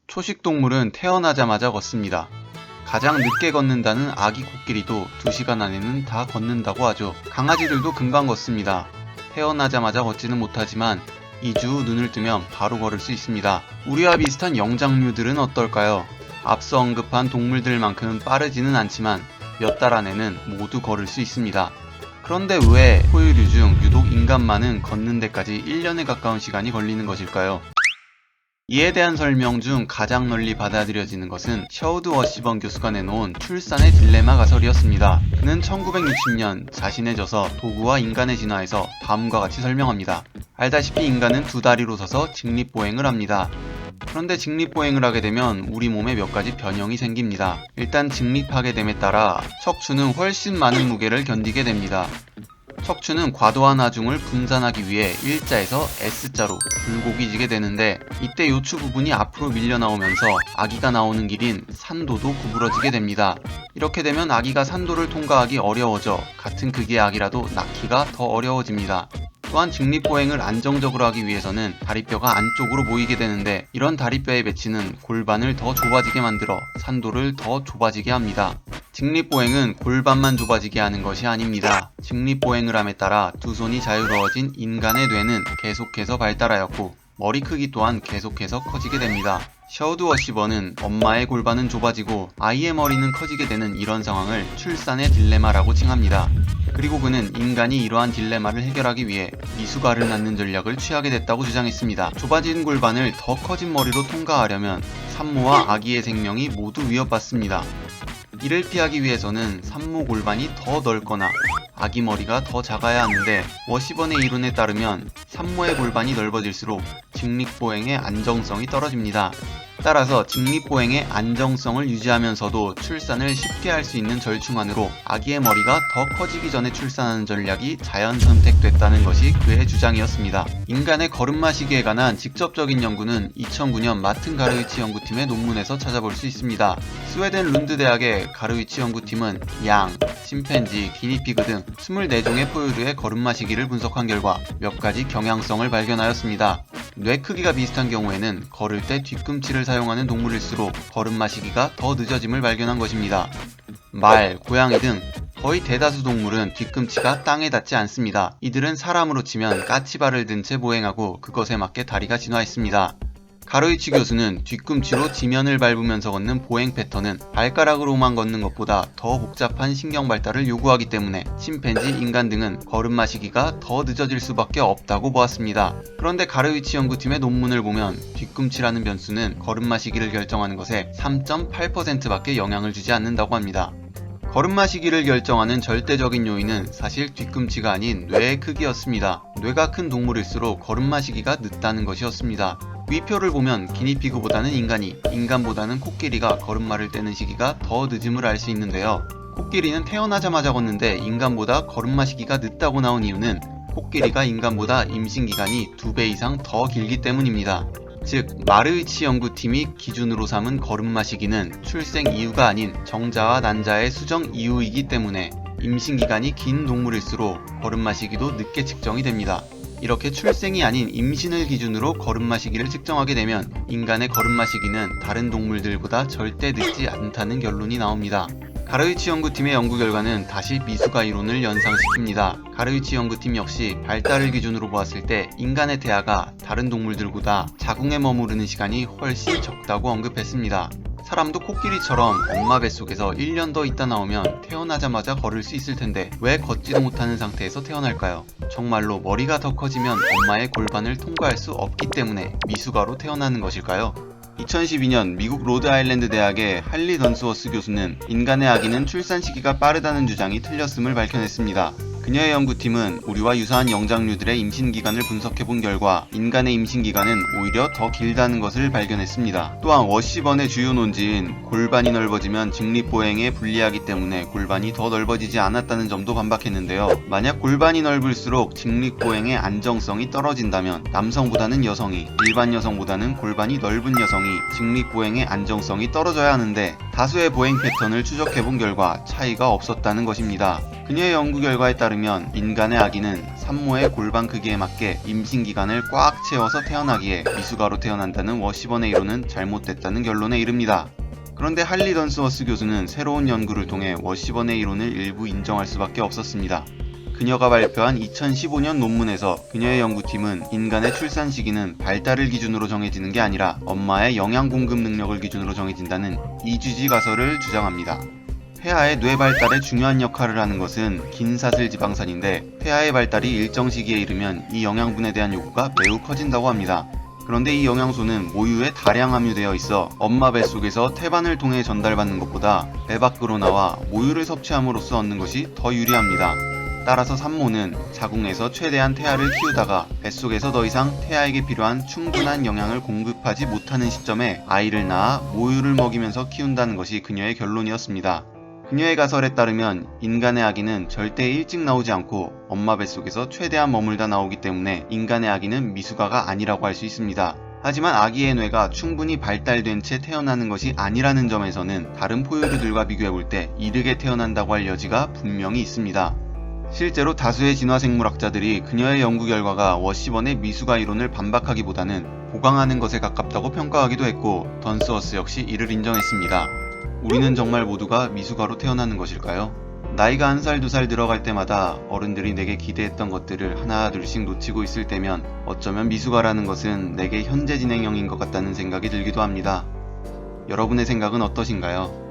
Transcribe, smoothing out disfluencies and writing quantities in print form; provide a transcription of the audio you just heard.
초식 동물은 태어나자마자 걷습니다. 가장 늦게 걷는다는 아기 코끼리도 2시간 안에는 다 걷는다고 하죠. 강아지들도 금방 걷습니다. 태어나자마자 걷지는 못하지만 2주 후 눈을 뜨면 바로 걸을 수 있습니다. 우리와 비슷한 영장류들은 어떨까요? 앞서 언급한 동물들만큼 빠르지는 않지만 몇 달 안에는 모두 걸을 수 있습니다. 그런데 왜 포유류 중 유독 인간만은 걷는 데까지 1년에 가까운 시간이 걸리는 것일까요? 이에 대한 설명 중 가장 널리 받아들여지는 것은 셔우드 워시번 교수가 내놓은 출산의 딜레마 가설이었습니다. 그는 1960년 자신의 저서 도구와 인간의 진화에서 다음과 같이 설명합니다. 알다시피 인간은 두 다리로 서서 직립보행을 합니다. 그런데 직립보행을 하게 되면 우리 몸에 몇 가지 변형이 생깁니다. 일단 직립하게 됨에 따라 척추는 훨씬 많은 무게를 견디게 됩니다. 척추는 과도한 하중을 분산하기 위해 일자에서 S자로 굴곡이 지게 되는데 이때 요추 부분이 앞으로 밀려 나오면서 아기가 나오는 길인 산도도 구부러지게 됩니다. 이렇게 되면 아기가 산도를 통과하기 어려워져 같은 크기의 아기라도 낳기가 더 어려워집니다. 또한 직립보행을 안정적으로 하기 위해서는 다리뼈가 안쪽으로 모이게 되는데 이런 다리뼈의 배치는 골반을 더 좁아지게 만들어 산도를 더 좁아지게 합니다. 직립보행은 골반만 좁아지게 하는 것이 아닙니다. 직립보행을 함에 따라 두 손이 자유로워진 인간의 뇌는 계속해서 발달하였고 머리 크기 또한 계속해서 커지게 됩니다. 셔우드 워시번은 엄마의 골반은 좁아지고 아이의 머리는 커지게 되는 이런 상황을 출산의 딜레마라고 칭합니다. 그리고 그는 인간이 이러한 딜레마를 해결하기 위해 미숙아를 낳는 전략을 취하게 됐다고 주장했습니다. 좁아진 골반을 더 커진 머리로 통과하려면 산모와 아기의 생명이 모두 위협받습니다. 이를 피하기 위해서는 산모 골반이 더 넓거나 아기 머리가 더 작아야 하는데 워시번의 이론에 따르면 산모의 골반이 넓어질수록 직립보행의 안정성이 떨어집니다. 따라서 직립보행의 안정성을 유지하면서도 출산을 쉽게 할 수 있는 절충안으로 아기의 머리가 더 커지기 전에 출산하는 전략이 자연 선택됐다는 것이 그의 주장이었습니다. 인간의 걸음마 시기에 관한 직접적인 연구는 2009년 마튼 가르위치 연구팀의 논문에서 찾아볼 수 있습니다. 스웨덴 룬드 대학의 가르위치 연구팀은 양, 침팬지, 기니피그 등 24종의 포유류의 걸음마 시기를 분석한 결과 몇 가지 경향성을 발견하였습니다. 뇌 크기가 비슷한 경우에는 걸을 때 뒤꿈치를 사용하는 동물일수록 걸음마 시기가 더 늦어짐을 발견한 것입니다. 말, 고양이 등 거의 대다수 동물은 뒤꿈치가 땅에 닿지 않습니다. 이들은 사람으로 치면 까치발을 든 채 보행하고 그것에 맞게 다리가 진화했습니다. 가르위치 교수는 뒤꿈치로 지면을 밟으면서 걷는 보행 패턴은 발가락으로만 걷는 것보다 더 복잡한 신경 발달을 요구하기 때문에 침팬지, 인간 등은 걸음마 시기가 더 늦어질 수밖에 없다고 보았습니다. 그런데 가르위치 연구팀의 논문을 보면 뒤꿈치라는 변수는 걸음마 시기를 결정하는 것에 3.8%밖에 영향을 주지 않는다고 합니다. 걸음마 시기를 결정하는 절대적인 요인은 사실 뒤꿈치가 아닌 뇌의 크기였습니다. 뇌가 큰 동물일수록 걸음마 시기가 늦다는 것이었습니다. 위표를 보면 기니피그보다는 인간보다는 코끼리가 걸음마를 떼는 시기가 더 늦음을 알 수 있는데요. 코끼리는 태어나자마자 걷는데 인간보다 걸음마 시기가 늦다고 나온 이유는 코끼리가 인간보다 임신기간이 2배 이상 더 길기 때문입니다. 즉, 마르위치 연구팀이 기준으로 삼은 걸음마 시기는 출생 이유가 아닌 정자와 난자의 수정 이유이기 때문에 임신기간이 긴 동물일수록 걸음마 시기도 늦게 측정이 됩니다. 이렇게 출생이 아닌 임신을 기준으로 걸음마 시기를 측정하게 되면 인간의 걸음마 시기는 다른 동물들보다 절대 늦지 않다는 결론이 나옵니다. 가르위치 연구팀의 연구 결과는 다시 미숙아 이론을 연상시킵니다. 가르위치 연구팀 역시 발달을 기준으로 보았을 때 인간의 태아가 다른 동물들보다 자궁에 머무르는 시간이 훨씬 적다고 언급했습니다. 사람도 코끼리처럼 엄마 뱃속에서 1년 더 있다 나오면 태어나자마자 걸을 수 있을 텐데 왜 걷지도 못하는 상태에서 태어날까요? 정말로 머리가 더 커지면 엄마의 골반을 통과할 수 없기 때문에 미숙아로 태어나는 것일까요? 2012년 미국 로드아일랜드 대학의 할리 던스워스 교수는 인간의 아기는 출산 시기가 빠르다는 주장이 틀렸음을 밝혀냈습니다. 그녀의 연구팀은 우리와 유사한 영장류들의 임신기간을 분석해본 결과 인간의 임신기간은 오히려 더 길다는 것을 발견했습니다. 또한 워시번의 주요 논지인 골반이 넓어지면 직립보행에 불리하기 때문에 골반이 더 넓어지지 않았다는 점도 반박했는데요. 만약 골반이 넓을수록 직립보행의 안정성이 떨어진다면 남성보다는 여성이, 일반 여성보다는 골반이 넓은 여성이 직립보행의 안정성이 떨어져야 하는데 다수의 보행 패턴을 추적해본 결과 차이가 없었다는 것입니다. 그녀의 연구 결과에 따르면 인간의 아기는 산모의 골반 크기에 맞게 임신 기간을 꽉 채워서 태어나기에 미숙아로 태어난다는 워시번의 이론은 잘못됐다는 결론에 이릅니다. 그런데 할리 던스워스 교수는 새로운 연구를 통해 워시번의 이론을 일부 인정할 수밖에 없었습니다. 그녀가 발표한 2015년 논문에서 그녀의 연구팀은 인간의 출산 시기는 발달을 기준으로 정해지는 게 아니라 엄마의 영양 공급 능력을 기준으로 정해진다는 이주지 가설을 주장합니다. 폐하의 뇌 발달에 중요한 역할을 하는 것은 긴사슬 지방산인데 폐하의 발달이 일정 시기에 이르면 이 영양분에 대한 요구가 매우 커진다고 합니다. 그런데 이 영양소는 모유에 다량 함유되어 있어 엄마 뱃속에서 태반을 통해 전달받는 것보다 배 밖으로 나와 모유를 섭취함으로써 얻는 것이 더 유리합니다. 따라서 산모는 자궁에서 최대한 태아를 키우다가 뱃속에서 더 이상 태아에게 필요한 충분한 영양을 공급하지 못하는 시점에 아이를 낳아 모유를 먹이면서 키운다는 것이 그녀의 결론이었습니다. 그녀의 가설에 따르면 인간의 아기는 절대 일찍 나오지 않고 엄마 뱃속에서 최대한 머물다 나오기 때문에 인간의 아기는 미숙아가 아니라고 할 수 있습니다. 하지만 아기의 뇌가 충분히 발달된 채 태어나는 것이 아니라는 점에서는 다른 포유류들과 비교해볼 때 이르게 태어난다고 할 여지가 분명히 있습니다. 실제로 다수의 진화생물학자들이 그녀의 연구 결과가 워시번의 미숙아 이론을 반박하기보다는 보강하는 것에 가깝다고 평가하기도 했고 던스워스 역시 이를 인정했습니다. 우리는 정말 모두가 미숙아로 태어나는 것일까요? 나이가 1살, 2살 들어갈 때마다 어른들이 내게 기대했던 것들을 하나 둘씩 놓치고 있을 때면 어쩌면 미숙아라는 것은 내게 현재 진행형인 것 같다는 생각이 들기도 합니다. 여러분의 생각은 어떠신가요?